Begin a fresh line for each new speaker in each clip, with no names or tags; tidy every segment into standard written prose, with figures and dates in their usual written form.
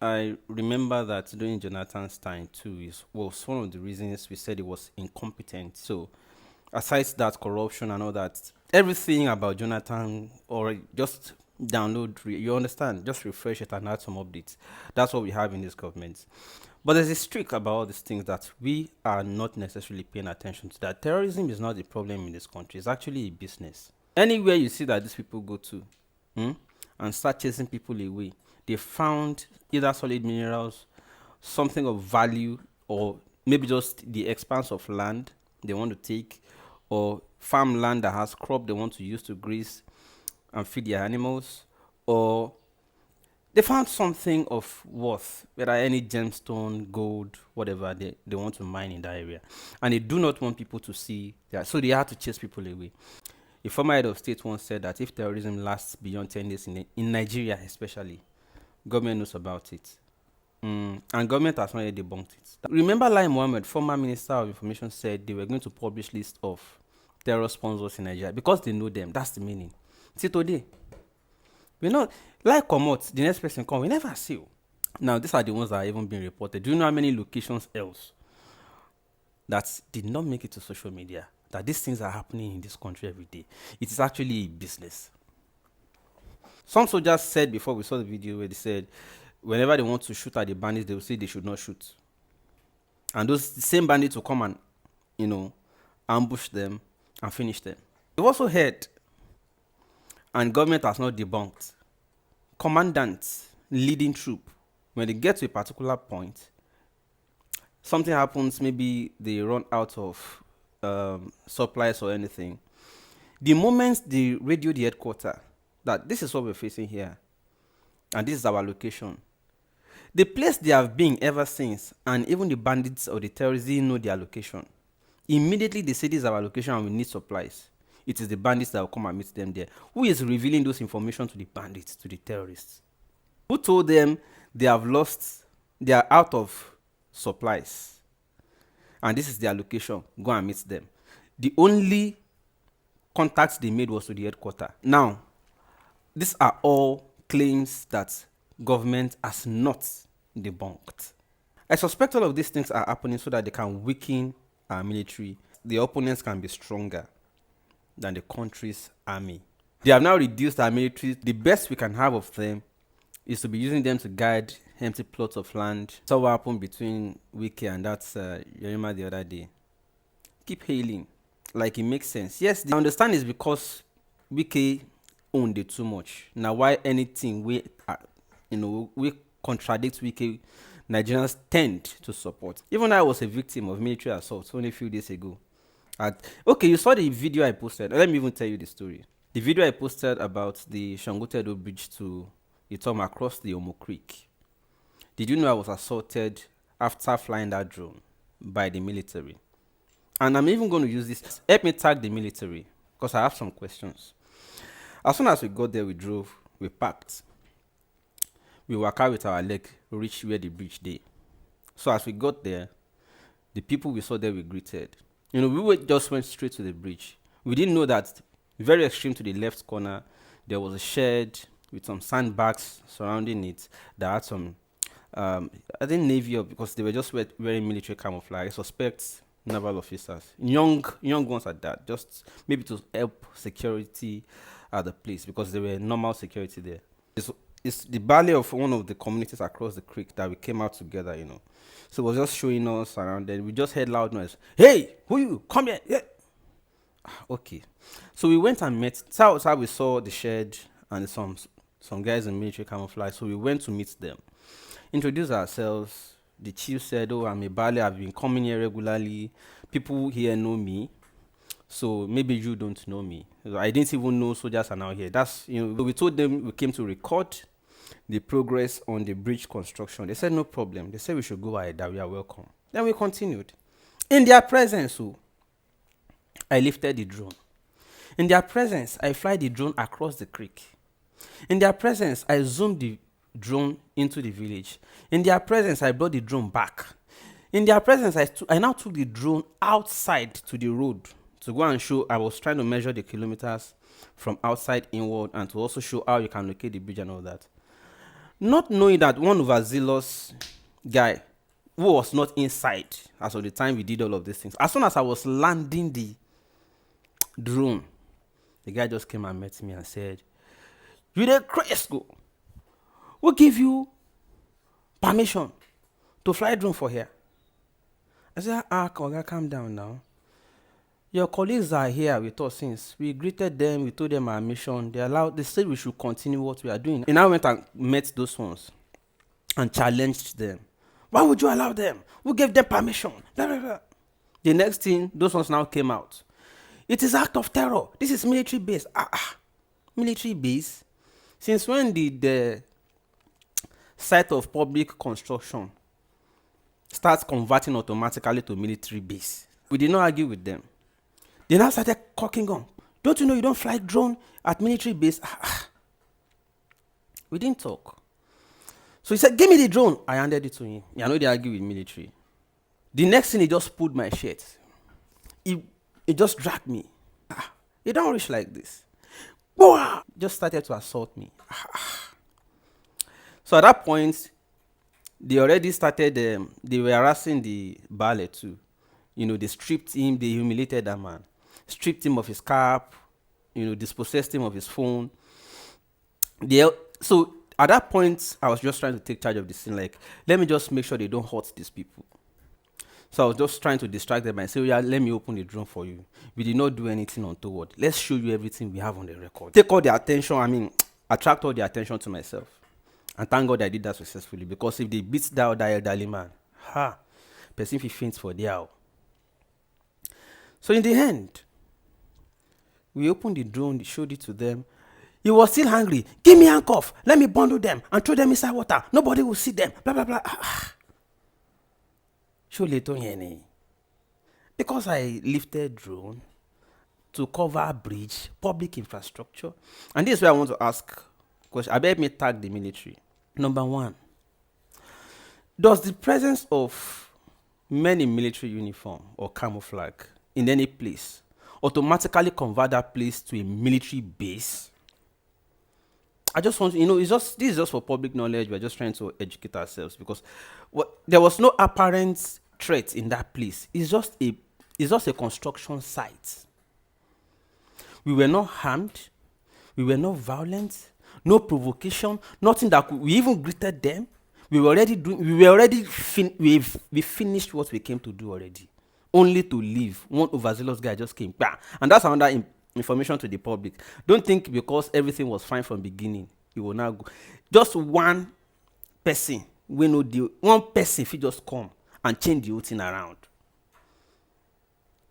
I remember that during Jonathan's time too was one of the reasons we said he was incompetent. So aside that corruption and all that, everything about Jonathan, or just you understand, just refresh it and add some updates. That's what we have in this government. But there's a streak about all these things that we are not necessarily paying attention to. That terrorism is not the problem in this country; it's actually a business. Anywhere you see that these people go to, hmm, and start chasing people away, they found either solid minerals, something of value, or maybe just the expanse of land they want to take, or farmland that has crop they want to use to graze and feed their animals, or they found something of worth, whether any gemstone, gold, whatever they want to mine in that area. And they do not want people to see that. So they had to chase people away. A former head of state once said that if terrorism lasts beyond 10 days in Nigeria, especially, government knows about it. And government has not yet debunked it. Remember Lai Mohammed, former Minister of Information, said they were going to publish list of terror sponsors in Nigeria because they know them. That's the meaning. See today, we know like come out, the next person come, we never see you. Now these are the ones that are even being reported. Do you know how many locations else that did not make it to social media? That these things are happening in this country every day. It is actually a business. Some soldiers said before we saw the video where they said whenever they want to shoot at the bandits, they will say they should not shoot. And those same bandits will come and, ambush them and finish them. We've also heard, and government has not debunked, commandants leading troop, when they get to a particular point, something happens, maybe they run out of supplies or anything. The moment they radio the headquarters that this is what we're facing here, and this is our location, the place they have been ever since, and even the bandits or the terrorists didn't know their location. Immediately they say this is our location and we need supplies. It is the bandits that will come and meet them there. Who is revealing those information to the bandits, to the terrorists? Who told them they are out of supplies, and this is their location, go and meet them? The only contact they made was to the headquarters. Now, these are all claims that government has not debunked. I suspect all of these things are happening so that they can weaken our military. The opponents can be stronger than the country's army. They have now reduced our military. The best we can have of them is to be using them to guide empty plots of land. So what happened between Wiki and that's Yerima the other day. Keep hailing. Like it makes sense. Yes, I understand it's because Wiki owned it too much. Now why anything we contradict Wiki, Nigerians tend to support. Even I was a victim of military assault only a few days ago. Okay, you saw the video I posted. Let me even tell you the story. The video I posted about the Shangotedo Bridge to Itom across the Omo Creek. Did you know I was assaulted after flying that drone by the military? And I'm even going to use this. Help me tag the military because I have some questions. As soon as we got there, we drove, we parked. We walked out with our leg, reached where the bridge day. So as we got there, the people we saw there we greeted. Just went straight to the bridge. We didn't know that very extreme to the left corner, there was a shed with some sandbags surrounding it that had some, I think Navy because they were just wearing military camouflage. I suspect naval officers, young ones at that, just maybe to help security at the place because there were normal security there. It's the ballet of one of the communities across the creek that we came out together, So it was just showing us around. Then we just heard loud noise. Hey, who you? Come here. Yeah. Okay. So we went and met. That's how we saw the shed and some guys in military camouflage. So we went to meet them, introduce ourselves. The chief said, "Oh, I'm a ballet. I've been coming here regularly. People here know me. So maybe you don't know me." I didn't even know soldiers are now here. So we told them we came to record the progress on the bridge construction. They said no problem. They said we should go ahead, that we are welcome. Then we continued. In their presence, I lifted the drone. In their presence, I fly the drone across the creek. In their presence, I zoomed the drone into the village. In their presence, I brought the drone back. In their presence, I now took the drone outside to the road to go and show. I was trying to measure the kilometers from outside inward and to also show how you can locate the bridge and all that. Not knowing that one overzealous guy who was not inside as of the time we did all of these things. As soon as I was landing the drone, the guy just came and met me and said, "You the crazy go. Who give you permission to fly drone for here?" I said, Koga, calm down now. Your colleagues are here with us since. We greeted them, we told them our mission. They said we should continue what we are doing. And I went and met those ones and challenged them. Why would you allow them? Who gave them permission? Blah, blah, blah. The next thing, those ones now came out. It is act of terror. This is military base. Military base? Since when did the site of public construction start converting automatically to military base? We did not argue with them. They now started cocking on. Don't you know you don't fly drone at military base? We didn't talk. So he said, "Give me the drone." I handed it to him. I know they argue with military. The next thing, he just pulled my shirt. He just dragged me. You don't reach like this. Just started to assault me. So at that point, they already started, they were harassing the ballet too. They stripped him, they humiliated that man. Stripped him of his cap, dispossessed him of his phone. So at that point, I was just trying to take charge of the scene. Like, let me just make sure they don't hurt these people. So I was just trying to distract them and say, "Yeah, let me open the drone for you. We did not do anything untoward. Let's show you everything we have on the record." Take all the attention, attract all the attention to myself. And thank God I did that successfully, because if they beat that other elderly man, person if he faints for the hour. So in the end, we opened the drone, showed it to them. He was still hungry. "Give me handcuff. Let me bundle them and throw them inside water. Nobody will see them. Blah, blah, blah." Because I lifted drone to cover bridge, public infrastructure. And this is where I want to ask question. I bet me tag the military. Number one, does the presence of men in military uniform or camouflage in any place automatically convert that place to a military base? I just want to, this is just for public knowledge. We're just trying to educate ourselves, because there was no apparent threat in that place. It's just a construction site. We were not harmed. We were not violent. No provocation. Nothing we even greeted them. We finished what we came to do already. Only to leave. One overzealous guy just came. And that's another information to the public. Don't think because everything was fine from beginning, you will now go. Just one person, one person if you just come and change the whole thing around.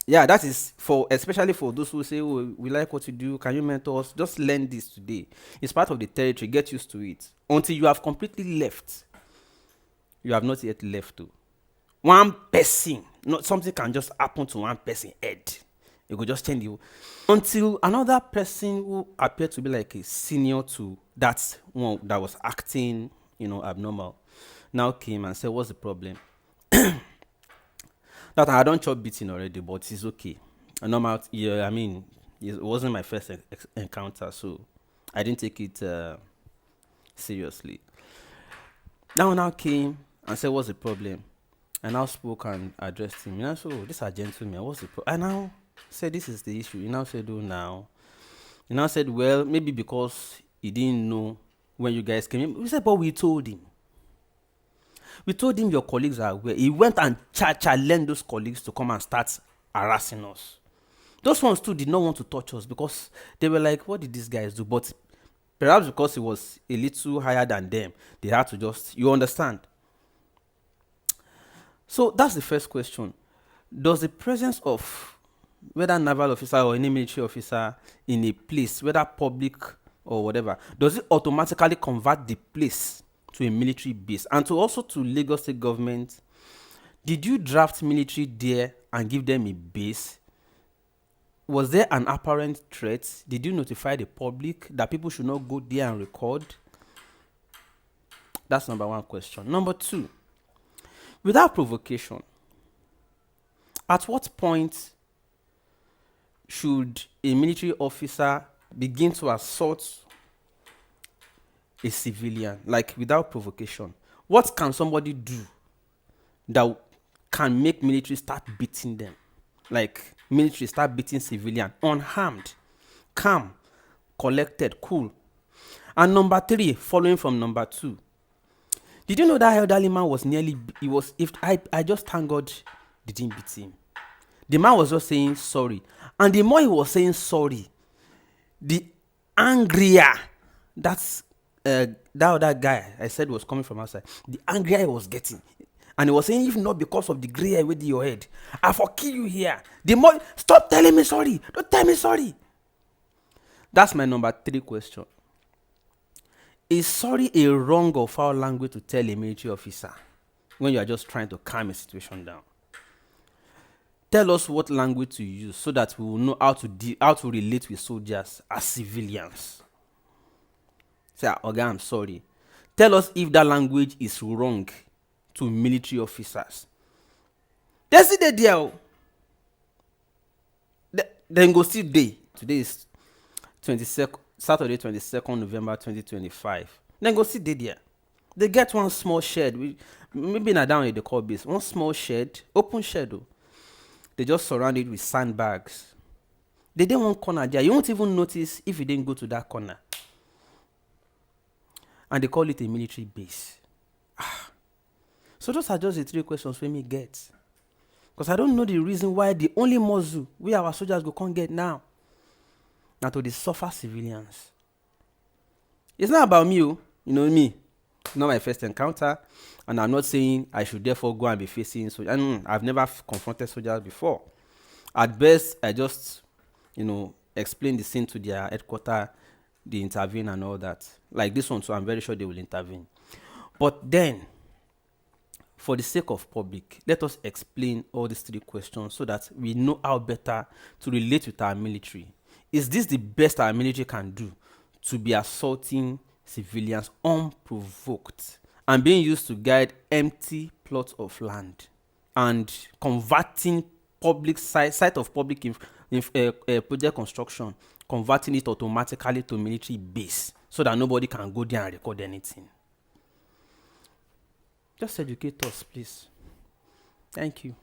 Yeah, that is especially for those who say, "Oh, we like what you do. Can you mentor us?" Just learn this today. It's part of the territory. Get used to it. Until you have completely left, you have not yet left too. One person, not something can just happen to one person head. It could just change you. Until another person who appeared to be like a senior to that one that was acting, abnormal, now came and said, "What's the problem?" That I don't chop beating already, but it's okay. Normal, it wasn't my first encounter, so I didn't take it seriously. That one now came and said, "What's the problem?" I now spoke and addressed him. I said, "Oh, this is a gentleman. What's the problem?" I now said, "This is the issue." He now said, "Oh, now." He now said, "Well, maybe because he didn't know when you guys came in." We said, "But we told him. We told him your colleagues are aware." He went and challenged those colleagues to come and start harassing us. Those ones too did not want to touch us, because they were like, "What did these guys do?" But perhaps because it was a little higher than them, they had to just, you understand? So that's the first question. Does the presence of whether naval officer or any military officer in a place, whether public or whatever, does it automatically convert the place to a military base? And to Lagos State government, did you draft military there and give them a base? Was there an apparent threat? Did you notify the public that people should not go there and record? That's number one question. Number two, without provocation, at what point should a military officer begin to assault a civilian, like without provocation? What can somebody do that can make military start beating them? Like military start beating civilian, unharmed, calm, collected, cool. And number 3, following from number 2. Did you know that elderly man was nearly, he was, if I just thank God they didn't beat him. The man was just saying sorry. And the more he was saying sorry, the angrier that's that other guy I said was coming from outside, the angrier he was getting. And he was saying, if not because of the gray hair with your head, I for kill you here. The more, stop telling me sorry. Don't tell me sorry. That's my number 3 question. Is sorry a wrong or foul language to tell a military officer when you are just trying to calm a situation down? Tell us what language to use so that we will know how to relate with soldiers as civilians. Say, okay, I'm sorry. Tell us if that language is wrong to military officers. They see the deal. Then go see day. Today is 22nd, Saturday, 22nd November 2025. Then go see day there. They get one small shed. Maybe not down in the core base. One small shed, open shed. Though. They just surround it with sandbags. They didn't want corner there. You won't even notice if you didn't go to that corner. And they call it a military base. So those are just the 3 questions we may get. Because I don't know the reason why the only muzzle we our soldiers can't get now. Now to the suffer civilians. It's not about me, you know me. Not my first encounter. And I'm not saying I should therefore go and be facing soldiers. I've never confronted soldiers before. At best, I just, explain the scene to their headquarters, they intervene and all that. Like this one, so I'm very sure they will intervene. But then, for the sake of public, let us explain all these 3 questions so that we know how better to relate with our military. Is this the best our military can do to be assaulting civilians unprovoked and being used to guide empty plots of land and converting public site of public project construction, converting it automatically to military base so that nobody can go there and record anything? Just educate us, please. Thank you.